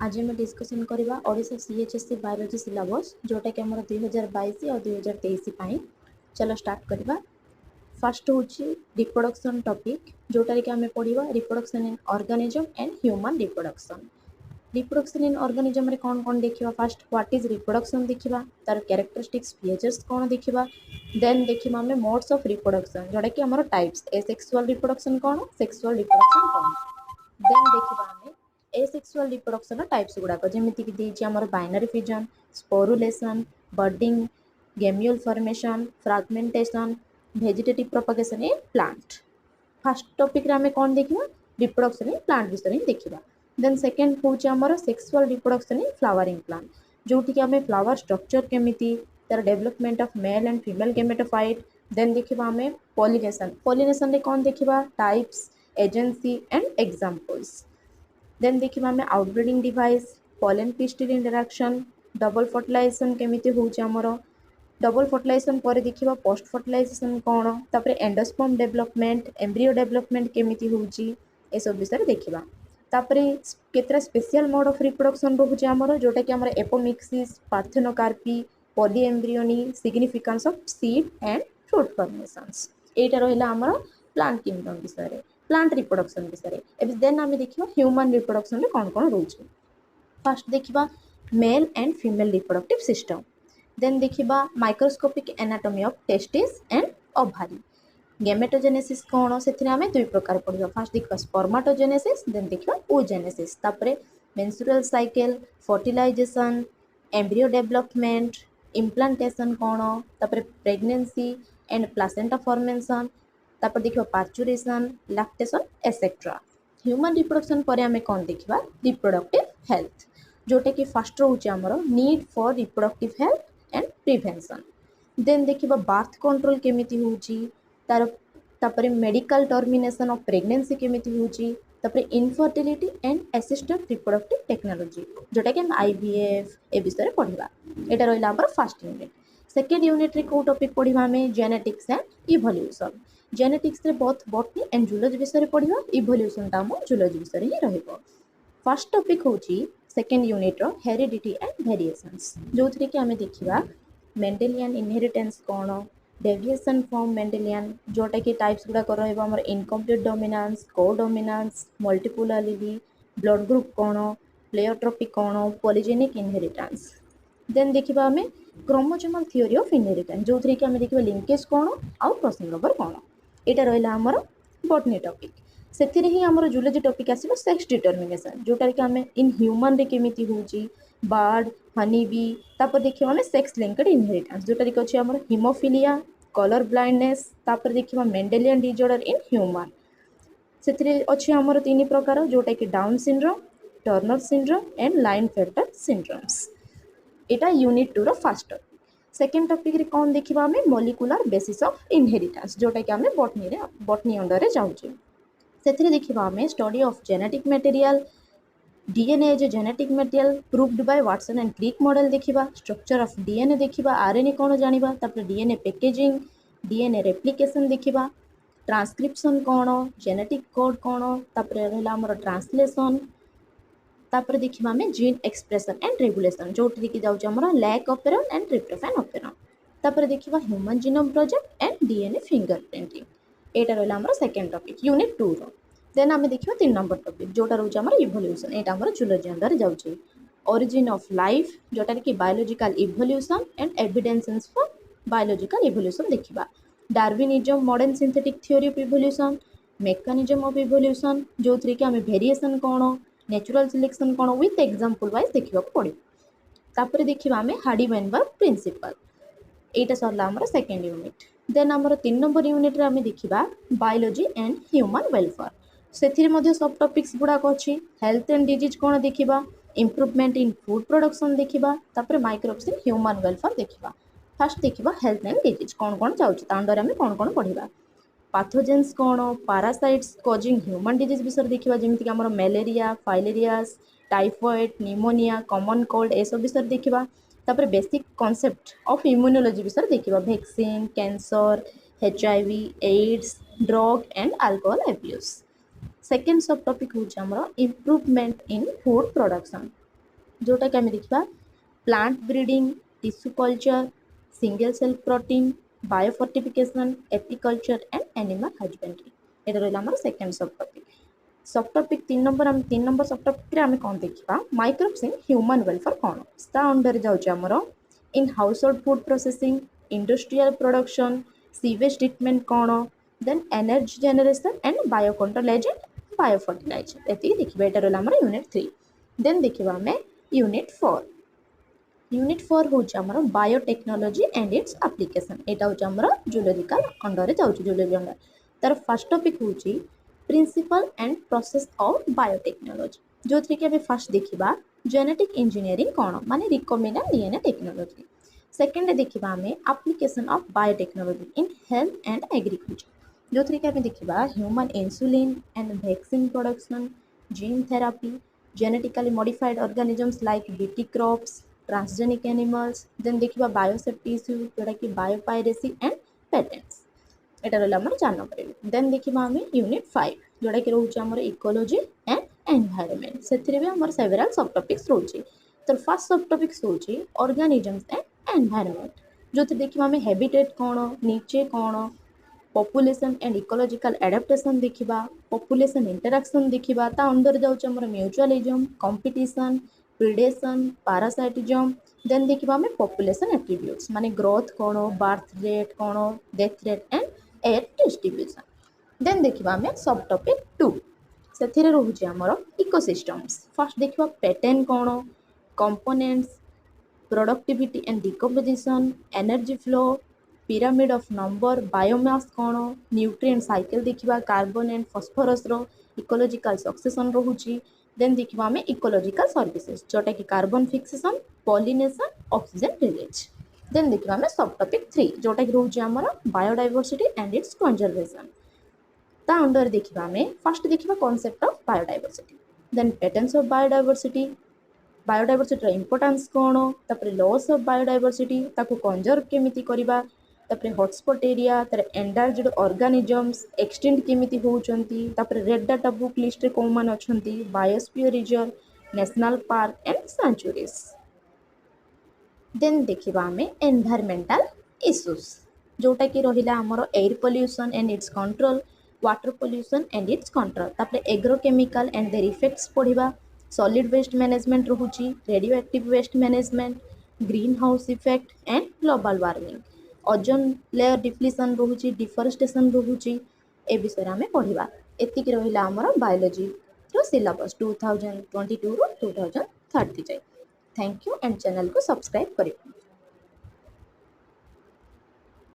आज आम डिस्कसन करवा ओडिशा सीएचएससी बायोलॉजी सिलेबस जोटा कि आम 2022 और 2023 चलो स्टार्ट करवा। फर्स्ट हूँ रिप्रोडक्शन टॉपिक जोटा कि आम पढ़ा reproduction in organism and human reproduction in organism रे कौन देखा। फर्स्ट व्हाट इज रिप्रोडक्शन देखा, तार कैरेक्टरिस्टिक्स फीचर्स कौन देखा। देन देखा आम मोड्स ऑफ रिप्रोडक्शन जोटा कि आम टाइप्स एसेक्सुअल रिप्रोडक्शन कौन, सेक्सुअल रिप्रोडक्शन कौन। देन देखा आम एसेक्सुअल रिप्रोडक्शन टाइप्स गुड़ाक जमीक binary fission, sporulation, budding, gemmule formation, fragmentation, vegetative propagation in plant. First topic रे आम कौन देखा रिप्रोडक्शन इन प्लांट विषय देखा। देन सेकेंड हूँ आमर sexual reproduction in flowering plant जोटि आम फ्लावर स्ट्रक्चर केमिति, तार development of male and female gametophyte. Then देखा आम पॉलिनेशन, पॉलिनेशन रे कौन देखा types, agency and examples. Then देखा आम outbreeding device, pollen pistil interaction, double fertilisation केमिति होउछि आमर, डबल फर्टिलाइजेशन पर देखा पोस्ट फर्टिलाइजेशन कौन, तापर एंडोस्पर्म डेवलपमेंट, एम्ब्रियो डेवलपमेंट केमिति होउछि ए सब विषय देखा। तापर केतरा स्पेशल मोड ऑफ रिप्रोडक्शन रोचे आमर जोटा कि आमर apomixis, parthenocarpy, polyembryony, significance of seed and fruit formations. एटा रहिला आमर प्लांट किंगडम विषय, प्लांट रिप्रोडक्शन विषय। देन आम देखा ह्यूमन रिप्रोडक्शन में कौन कौन रोचे। फर्स्ट देखा male and female reproductive system. Then देखा microscopic anatomy of testis and ovary. Gametogenesis कौन से दुई प्रकार पढ़ा। फर्स्ट देखा स्पर्माटोजेनेसिस, देन देखा oogenesis। तापर menstrual cycle, fertilisation, embryo development, implantation कौन, तापर प्रेगनेंसी एंड प्लासेंटा फॉर्मेशन, तापर देखा parturition, lactation etcetera. Human reproduction पर आम कौन देखा रिप्रोडक्टिव हेल्थ जोटा कि फर्स्ट रोचे आमर need for reproductive health and prevention. Then देखा बर्थ कंट्रोल केमिति होउछि, तार तापर मेडिकल टर्मिनेशन ऑफ प्रेगनेंसी केमिति होउछि, तापर infertility and assisted reproductive technology जोटा कि हम आईवीएफ ए विषय पढ़ा। एटा रहिला हमर फर्स्ट यूनिट। सेकेंड यूनिट रे को टॉपिक पढ़ा आम जेनेटिक्स एंड इवोल्यूशन। जेनेटिक्स रे बोथ बॉटनी एंड जूलॉजी विषय पढ़ा, इवोल्यूशन टा हम जूलॉजी विषय ही रहइबो। फर्स्ट टॉपिक होउछि सेकेंड यूनिट रो हेरिडिटी एंड वेरिएशंस जोथरे कि आम देखिबा मेंडेलियन इनहेरिटेंस कौन, डेविएशन फ्रॉम मेंडेलियन जोटा कि टाइप्स गुड़ाक रहिबो incomplete dominance, codominance, multiple allele, blood group कौन, प्लेयोट्रोपिक कौन, पॉलीजेनिक इनहेरिटेंस। देन देखिबा आम क्रोमोसोमल थ्योरी ऑफ इनहेरिटेंस जोथरे कि आम देखिबा लिंकेज कौन आउ क्रॉसिंग ओवर कौन। एटा रहिला हमर बॉटनी टॉपिक। सेथिरे ही हमर जूलॉजी टॉपिक आसीबो सेक्स डिटरमिनेशन जोटा कि आम इन ह्यूमन रे केमिति होउछि, बर्ड, हनी बी। तापर देखिबा आम सेक्स लिंक्ड इनहेरिटेंस जोटा कि अछि हमर हीमोफिलिया, कलर ब्लाइंडनेस, तापर देखिबा मेंडेलियन डिसऑर्डर इन ह्यूमन। सेथिरे अछि हमर तीन प्रकार जोटा कि Down syndrome, Turner syndrome and Klinefelter syndromes. एटा यूनिट 2 रो फर्स्ट टॉपिक। सेकेंड टॉपिक रे कौन देखिबा आम मॉलिक्यूलर बेसिस ऑफ इनहेरिटेंस जोटा कि आम बॉटनी अंडर रे जाउछि। सेथिरे देखिबा आम study of genetic material, DNA as a genetic material proved by Watson and Crick model देखिबा, स्ट्रक्चर ऑफ डीएनए देखिबा, आरएनए कौन जानिबा, तापर डीएनए पैकेजिंग, डीएनए रेप्लिकेशन देखिबा, ट्रांसक्रिप्शन कौन, जेनेटिक कोड कौन, तापर रहला हमर ट्रांसलेशन, तापर देखिबा आम जीन एक्सप्रेशन एंड रेगुलेशन जोटि कि जाउछ हमर lac operon and tryptophan operon. तापर देखिबा human genome project and DNA fingerprinting. एटा रहला हमर सेकेंड टॉपिक यूनिट 2 रो। देन आम देखिबा 3 नंबर टॉपिक जोटा रहउछ हमर इवोल्यूशन। एटा हमर जूलॉजी अंडर जाउछ। ओरिजिन ऑफ लाइफ जोटा कि biological evolution and evidences for biological evolution देखिबा। Darwinism modern synthetic theory of evolution, mechanism of evolution जोथरे कि आम वेरिएशन कौन, नेचुरल सिलेक्शन कौन विथ एग्जांपल वाइज देखा पड़े। तापर देखिबा आम हार्डी-वेनबर्ग प्रिंसिपल। एटा सरला हमर सेकेंड यूनिट। देन हमर 3 नंबर यूनिट रे आम देखिबा बायोलॉजी एंड ह्यूमन वेलफेयर। सेथिरे मध्ये सब टॉपिक्स गुड़ाक अछि। हेल्थ एंड डिजीज कौन देखिबा, इम्प्रूवमेंट इन फूड प्रोडक्शन देखिबा, तापर माइक्रोब्स इन ह्यूमन वेलफेयर देखिबा। फर्स्ट देखिबा हेल्थ एंड डिजीज कौन कौन जाउछि ता अंडर आम कौन कौन पढ़िबा। पाथोजेन्स कौन, पारासाइट्स कॉजिंग ह्यूमन डिजीज विषय देखिबा जेमिति कि हमर malaria, filariasis, typhoid, pneumonia, common cold ए सब विषय देखिबा। तापर बेसिक कॉन्सेप्ट ऑफ इम्यूनोलॉजी विषय देखिबा, vaccine, cancer, HIV, AIDS, drug and alcohol abuse. Second sub topic होउछ हमर इम्प्रूवमेंट इन फूड प्रोडक्शन जोटा कि आम देखा plant breeding, tissue culture, single cell protein, biofortification, apiculture and animal husbandry. ये रहा आम सेकेंड सब टॉपिक। सब टॉपिक 3 नंबर सब टॉपिक आम कौन देखा माइक्रोब्स इन ह्यूमन वेलफेयर कौन अंडर जामर in household food processing, industrial production, sewage treatment कौन, then energy generation and bio control agent, bio fertiliser. ये देखिए ये रहा आम यूनिट 3। देन देखा आम यूनिट 4। यूनिट 4 हूँ आमर बायोटेक्नोलोजी एंड इट्स एप्लिकेशन। यहाँ हूँ आमर जूलोजिकल अंडर जाऊँ जूलोजी अंडर। तार फर्स्ट टॉपिक हूँ principle and process of biotechnology, जो थी कि आम फर्स्ट देखा जेनेटिक इंजीनियरिंग कौन माने रिकॉम्बिनेंट डीएनए टेक्नोलॉजी। सेकेंड देखा आम application of biotechnology in health and agriculture, जो थी कि आम देखा human insulin and vaccine production, gene therapy, genetically modified organisms like BT crops, transgenic animals, then देखिबा बायोसेफ्टी इश्यू जोटा कि बायोपायरेसी एंड पेटेंट्स। एटा रहला हमर 4 नंबर। देन देखिबा हमें यूनिट 5 जोटा कि रहउछ हमर इकोलॉजी एंड एनवायरनमेंट। सेथिरे भी हमर सेवरल सब टॉपिक्स रहउछ। तो फर्स्ट सब टॉपिक्स रहउछ ऑर्गेनिजम्स एंड एनवायरनमेंट, जो देखिबा हमें हैबिटेट कोन, नीचे कोन, पॉपुलेशन एंड इकोलॉजिकल एडाप्टेशन देखिबा, पॉपुलेशन इंटरैक्शन देखिबा, ता अंदर जाउछ हमर mutualism, competition, predation, parasitism. Then देखिबा हमें पॉपुलेशन एट्रिब्यूट्स माने ग्रोथ कोन, बर्थ रेट कोन, death rate and age distribution. Then देखिबा हमें सब टॉपिक 2 सेथिरे रहउछ हमर इकोसिस्टम्स। फर्स्ट देखिबा पैटर्न कोन, components, productivity and decomposition, energy flow, pyramid of number, biomass कौन, न्यूट्रिएंट साइकिल देखिबा, कार्बन एंड फॉस्फोरस रो इकोलॉजिकल सक्सेशन रहउची। देन देखिबा हमें इकोलॉजिकल सर्विसेज जोटा कि carbon fixation, pollination, oxygen release. Then देखिबा हमें सब टॉपिक 3 जोटा कि रहउची हमर बायोडायवर्सिटी एंड इट्स कंजर्वेशन। ता अंडर देखिबा हमें फर्स्ट देखिबा concept of biodiversity, then patterns of biodiversity, biodiversity importance कौन, तापर लॉस ऑफ बायोडायवर्सिटी ताको कंजर्व केमिति करिबा, तापर हॉटस्पॉट एरिया, तार एंडांजर्ड ऑर्गेनिजम्स एक्सटिंक्ट केमिति होउचंती, तापर रेड डाटा बुक लिस्ट रे कोन मान अछंती, biosphere reserve, national park and sanctuaries. Then देखिबा हमें एनवायरमेंटल इश्यूज जोटा कि रहिला हमर air pollution and its control, water pollution and its control, तापर एग्रोकेमिकल एंड देयर इफेक्ट्स पढ़िबा, सॉलिड वेस्ट मैनेजमेंट रहउची, radioactive waste management, greenhouse effect and global warming, ozone layer depletion रहउची, deforestation रहउची। ए विषय आम पढ़िबा। एतिक रहिला हमर बायोलॉजी रो सिलेबस 2022 रो 2030 जाय। थैंक यू एंड चैनल को सब्सक्राइब करिबा।